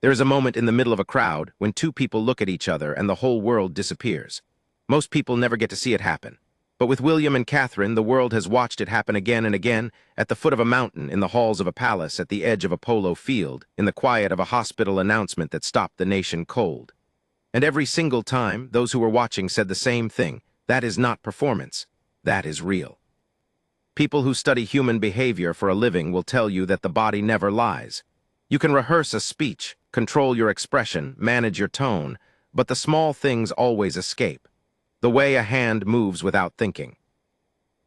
There is a moment in the middle of a crowd when two people look at each other and the whole world disappears. Most people never get to see it happen. But with William and Catherine, the world has watched it happen again and again, at the foot of a mountain, in the halls of a palace, at the edge of a polo field, in the quiet of a hospital announcement that stopped the nation cold. And every single time, those who were watching said the same thing: that is not performance, that is real. People who study human behavior for a living will tell you that the body never lies. You can rehearse a speech, control your expression, manage your tone, but the small things always escape. The way a hand moves without thinking.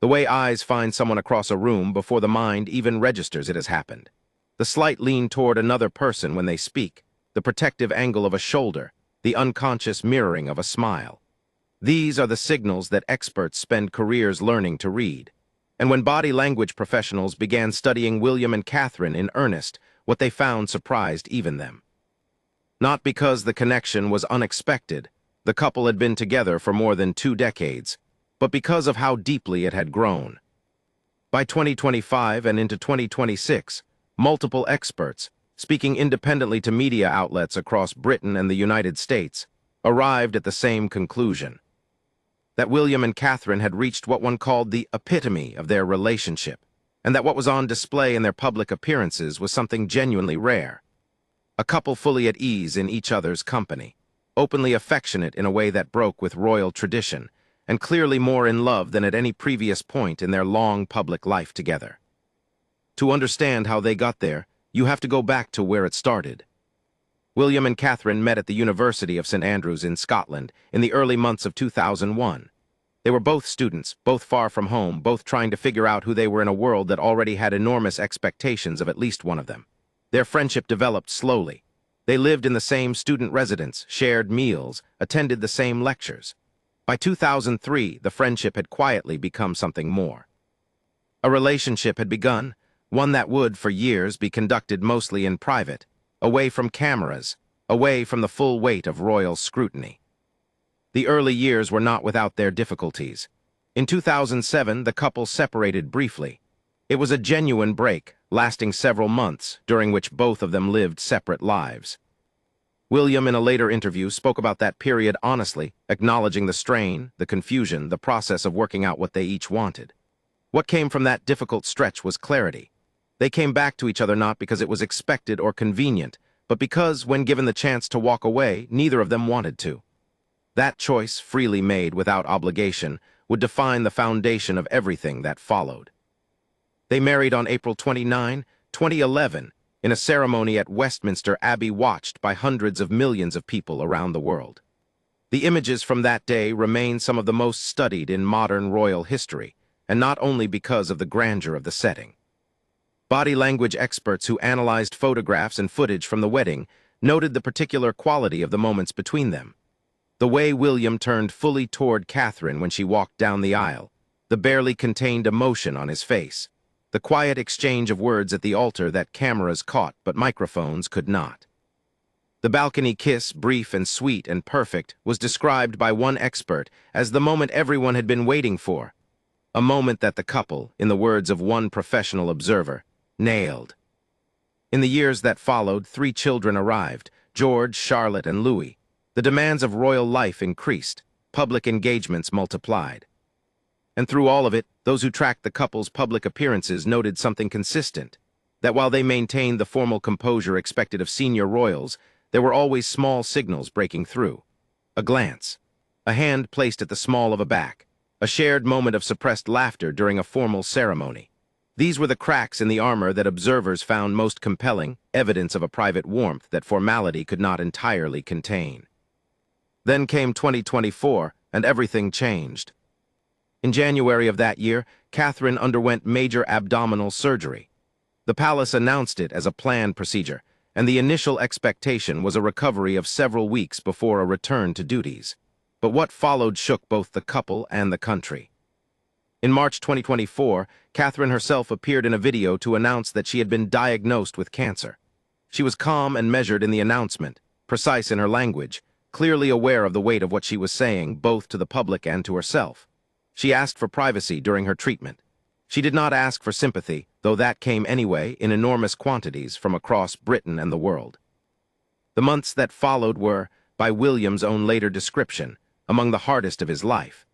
The way eyes find someone across a room before the mind even registers it has happened. The slight lean toward another person when they speak, the protective angle of a shoulder, the unconscious mirroring of a smile. These are the signals that experts spend careers learning to read. And when body language professionals began studying William and Catherine in earnest, what they found surprised even them. Not because the connection was unexpected, the couple had been together for more than 2 decades, but because of how deeply it had grown. By 2025 and into 2026, multiple experts, speaking independently to media outlets across Britain and the United States, arrived at the same conclusion: that William and Catherine had reached what one called the epitome of their relationship, and that what was on display in their public appearances was something genuinely rare. A couple fully at ease in each other's company, openly affectionate in a way that broke with royal tradition, and clearly more in love than at any previous point in their long public life together. To understand how they got there, you have to go back to where it started. William and Catherine met at the University of St. Andrews in Scotland in the early months of 2001. They were both students, both far from home, both trying to figure out who they were in a world that already had enormous expectations of at least one of them. Their friendship developed slowly. They lived in the same student residence, shared meals, attended the same lectures. By 2003, the friendship had quietly become something more. A relationship had begun, one that would, for years, be conducted mostly in private, away from cameras, away from the full weight of royal scrutiny. The early years were not without their difficulties. In 2007, the couple separated briefly. It was a genuine break, lasting several months, during which both of them lived separate lives. William, in a later interview, spoke about that period honestly, acknowledging the strain, the confusion, the process of working out what they each wanted. What came from that difficult stretch was clarity. They came back to each other not because it was expected or convenient, but because, when given the chance to walk away, neither of them wanted to. That choice, freely made without obligation, would define the foundation of everything that followed. They married on April 29, 2011, in a ceremony at Westminster Abbey watched by hundreds of millions of people around the world. The images from that day remain some of the most studied in modern royal history, and not only because of the grandeur of the setting. Body language experts who analyzed photographs and footage from the wedding noted the particular quality of the moments between them. The way William turned fully toward Catherine when she walked down the aisle, the barely contained emotion on his face, the quiet exchange of words at the altar that cameras caught but microphones could not. The balcony kiss, brief and sweet and perfect, was described by one expert as the moment everyone had been waiting for, a moment that the couple, in the words of one professional observer, nailed. In the years that followed, 3 children arrived: George, Charlotte, and Louis. The demands of royal life increased, public engagements multiplied. And through all of it, those who tracked the couple's public appearances noted something consistent: that while they maintained the formal composure expected of senior royals, there were always small signals breaking through. A glance, a hand placed at the small of a back, a shared moment of suppressed laughter during a formal ceremony. These were the cracks in the armor that observers found most compelling, evidence of a private warmth that formality could not entirely contain. Then came 2024, and everything changed. In January of that year, Catherine underwent major abdominal surgery. The palace announced it as a planned procedure, and the initial expectation was a recovery of several weeks before a return to duties. But what followed shook both the couple and the country. In March 2024, Catherine herself appeared in a video to announce that she had been diagnosed with cancer. She was calm and measured in the announcement, precise in her language, clearly aware of the weight of what she was saying, both to the public and to herself. She asked for privacy during her treatment. She did not ask for sympathy, though that came anyway in enormous quantities from across Britain and the world. The months that followed were, by William's own later description, among the hardest of his life.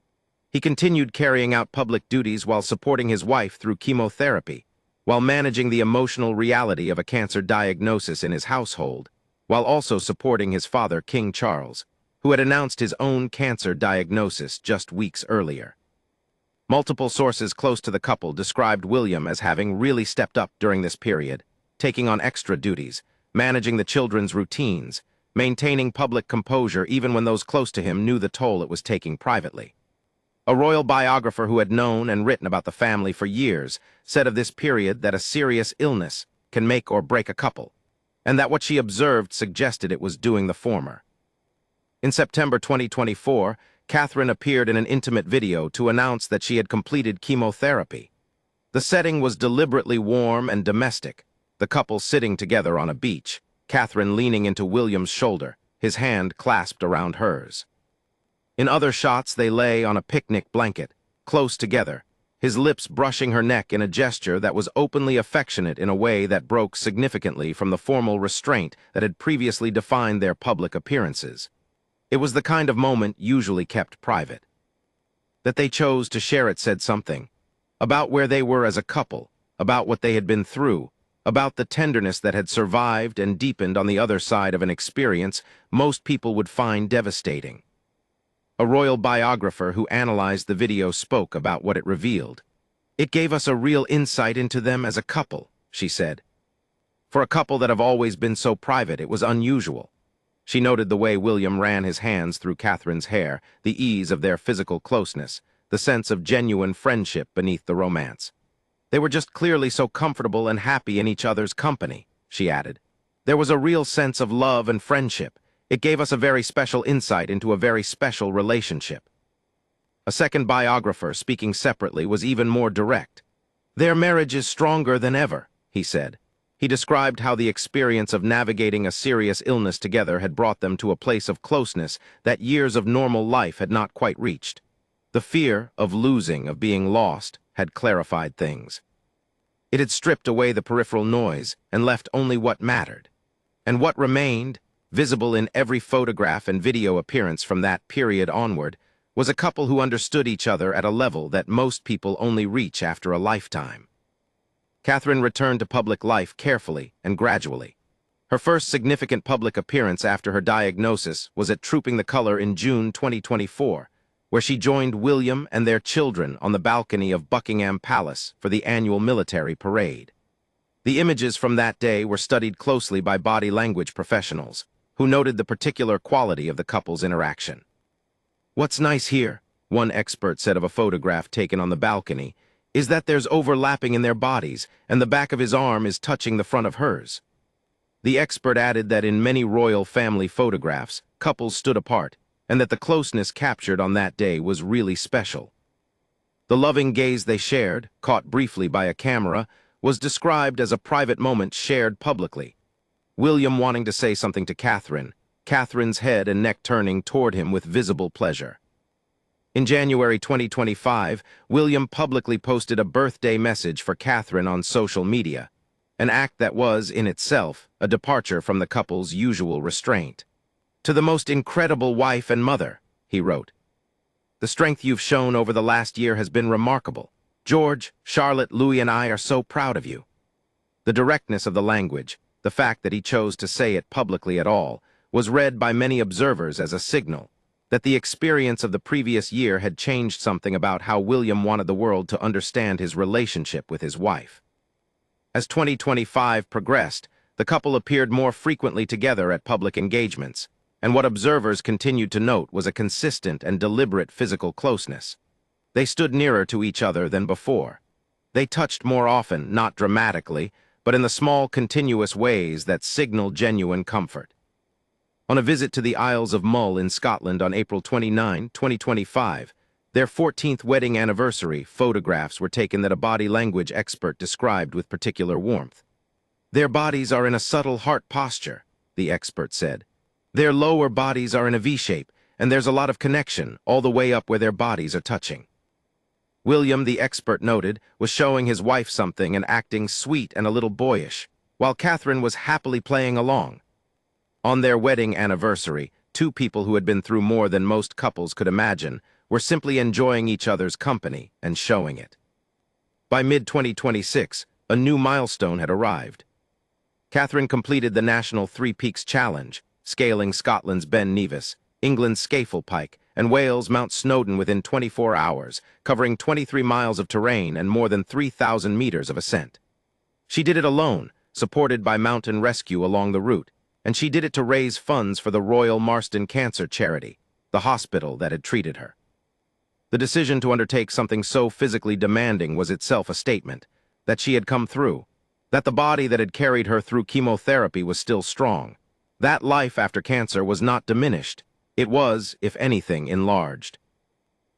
He continued carrying out public duties while supporting his wife through chemotherapy, while managing the emotional reality of a cancer diagnosis in his household, while also supporting his father, King Charles, who had announced his own cancer diagnosis just weeks earlier. Multiple sources close to the couple described William as having really stepped up during this period, taking on extra duties, managing the children's routines, maintaining public composure even when those close to him knew the toll it was taking privately. A royal biographer who had known and written about the family for years said of this period that a serious illness can make or break a couple, and that what she observed suggested it was doing the former. In September 2024, Catherine appeared in an intimate video to announce that she had completed chemotherapy. The setting was deliberately warm and domestic, the couple sitting together on a beach, Catherine leaning into William's shoulder, his hand clasped around hers. In other shots, they lay on a picnic blanket, close together, his lips brushing her neck in a gesture that was openly affectionate in a way that broke significantly from the formal restraint that had previously defined their public appearances. It was the kind of moment usually kept private. That they chose to share it said something about where they were as a couple, about what they had been through, about the tenderness that had survived and deepened on the other side of an experience most people would find devastating. A royal biographer who analyzed the video spoke about what it revealed. "It gave us a real insight into them as a couple," she said. "For a couple that have always been so private, it was unusual." She noted the way William ran his hands through Catherine's hair, the ease of their physical closeness, the sense of genuine friendship beneath the romance. "They were just clearly so comfortable and happy in each other's company," she added. "There was a real sense of love and friendship. It gave us a very special insight into a very special relationship." A second biographer, speaking separately, was even more direct. "Their marriage is stronger than ever," he said. He described how the experience of navigating a serious illness together had brought them to a place of closeness that years of normal life had not quite reached. The fear of losing, of being lost, had clarified things. It had stripped away the peripheral noise and left only what mattered. And what remained, visible in every photograph and video appearance from that period onward, was a couple who understood each other at a level that most people only reach after a lifetime. Catherine returned to public life carefully and gradually. Her first significant public appearance after her diagnosis was at Trooping the Color in June 2024, where she joined William and their children on the balcony of Buckingham Palace for the annual military parade. The images from that day were studied closely by body language professionals, who noted the particular quality of the couple's interaction. "What's nice here," one expert said of a photograph taken on the balcony, "is that there's overlapping in their bodies, and the back of his arm is touching the front of hers." The expert added that in many royal family photographs, couples stood apart, and that the closeness captured on that day was really special. The loving gaze they shared, caught briefly by a camera, was described as a private moment shared publicly. William wanting to say something to Catherine, Catherine's head and neck turning toward him with visible pleasure. In January 2025, William publicly posted a birthday message for Catherine on social media, an act that was, in itself, a departure from the couple's usual restraint. "To the most incredible wife and mother," he wrote. "The strength you've shown over the last year has been remarkable. George, Charlotte, Louis, and I are so proud of you." The directness of the language, the fact that he chose to say it publicly at all, was read by many observers as a signal that the experience of the previous year had changed something about how William wanted the world to understand his relationship with his wife. As 2025 progressed, the couple appeared more frequently together at public engagements, and what observers continued to note was a consistent and deliberate physical closeness. They stood nearer to each other than before. They touched more often, not dramatically, but in the small, continuous ways that signaled genuine comfort. On a visit to the Isles of Mull in Scotland on April 29, 2025, their 14th wedding anniversary, photographs were taken that a body language expert described with particular warmth. "Their bodies are in a subtle heart posture," the expert said. "Their lower bodies are in a V-shape, and there's a lot of connection all the way up where their bodies are touching." William, the expert noted, was showing his wife something and acting sweet and a little boyish, while Catherine was happily playing along. On their wedding anniversary, two people who had been through more than most couples could imagine were simply enjoying each other's company and showing it. By mid-2026, a new milestone had arrived. Catherine completed the National Three Peaks Challenge, scaling Scotland's Ben Nevis, England's Scafell Pike, and Wales' Mount Snowdon within 24 hours, covering 23 miles of terrain and more than 3,000 meters of ascent. She did it alone, supported by mountain rescue along the route, and she did it to raise funds for the Royal Marston Cancer Charity, the hospital that had treated her. The decision to undertake something so physically demanding was itself a statement that she had come through, that the body that had carried her through chemotherapy was still strong. That life after cancer was not diminished. It was, if anything, enlarged.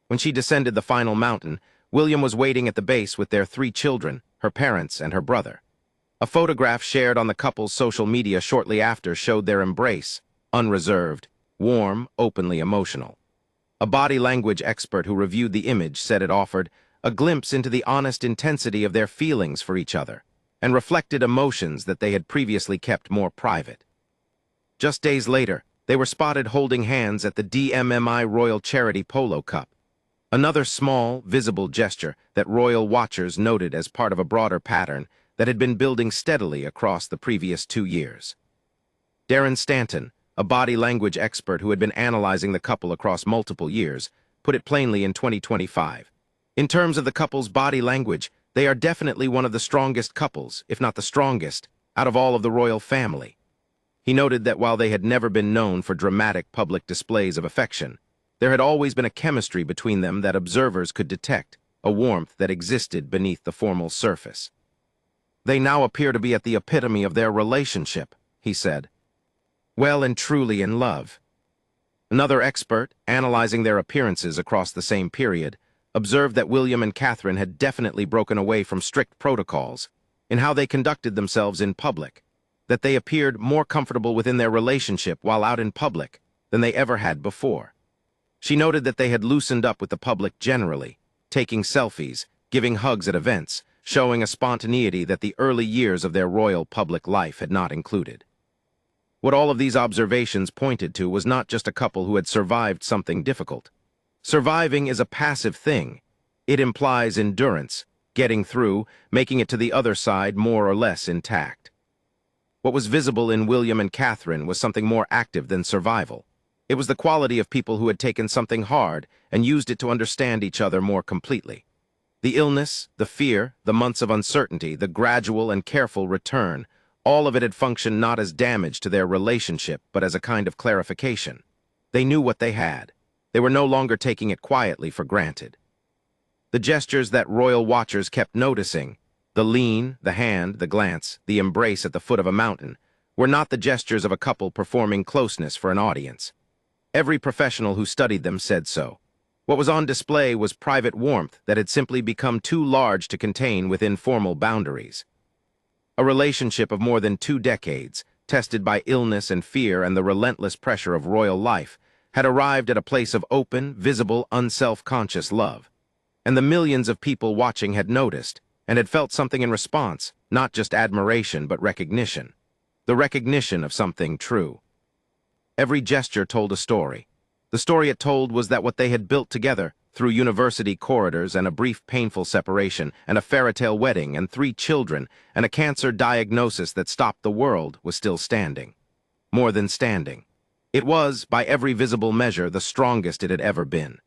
When she descended the final mountain, William was waiting at the base with their 3 children, her parents, and her brother. A photograph shared on the couple's social media shortly after showed their embrace, unreserved, warm, openly emotional. A body language expert who reviewed the image said it offered a glimpse into the honest intensity of their feelings for each other and reflected emotions that they had previously kept more private. Just days later, they were spotted holding hands at the DMMI Royal Charity Polo Cup, another small, visible gesture that royal watchers noted as part of a broader pattern that had been building steadily across the previous 2 years. Darren Stanton, a body language expert who had been analyzing the couple across multiple years, put it plainly in 2025. In terms of the couple's body language, they are definitely one of the strongest couples, if not the strongest, out of all of the royal family. He noted that while they had never been known for dramatic public displays of affection, there had always been a chemistry between them that observers could detect, a warmth that existed beneath the formal surface. They now appear to be at the epitome of their relationship, he said. Well and truly in love. Another expert, analyzing their appearances across the same period, observed that William and Catherine had definitely broken away from strict protocols in how they conducted themselves in public, that they appeared more comfortable within their relationship while out in public than they ever had before. She noted that they had loosened up with the public generally, taking selfies, giving hugs at events, showing a spontaneity that the early years of their royal public life had not included. What all of these observations pointed to was not just a couple who had survived something difficult. Surviving is a passive thing. It implies endurance, getting through, making it to the other side more or less intact. What was visible in William and Catherine was something more active than survival. It was the quality of people who had taken something hard and used it to understand each other more completely. The illness, the fear, the months of uncertainty, the gradual and careful return, all of it had functioned not as damage to their relationship, but as a kind of clarification. They knew what they had. They were no longer taking it quietly for granted. The gestures that royal watchers kept noticing, the lean, the hand, the glance, the embrace at the foot of a mountain, were not the gestures of a couple performing closeness for an audience. Every professional who studied them said so. What was on display was private warmth that had simply become too large to contain within formal boundaries. A relationship of more than 2 decades, tested by illness and fear and the relentless pressure of royal life, had arrived at a place of open, visible, unself-conscious love. And the millions of people watching had noticed, and had felt something in response, not just admiration but recognition. The recognition of something true. Every gesture told a story. The story it told was that what they had built together, through university corridors and a brief painful separation, and a fairy-tale wedding and 3 children, and a cancer diagnosis that stopped the world, was still standing. More than standing. It was, by every visible measure, the strongest it had ever been.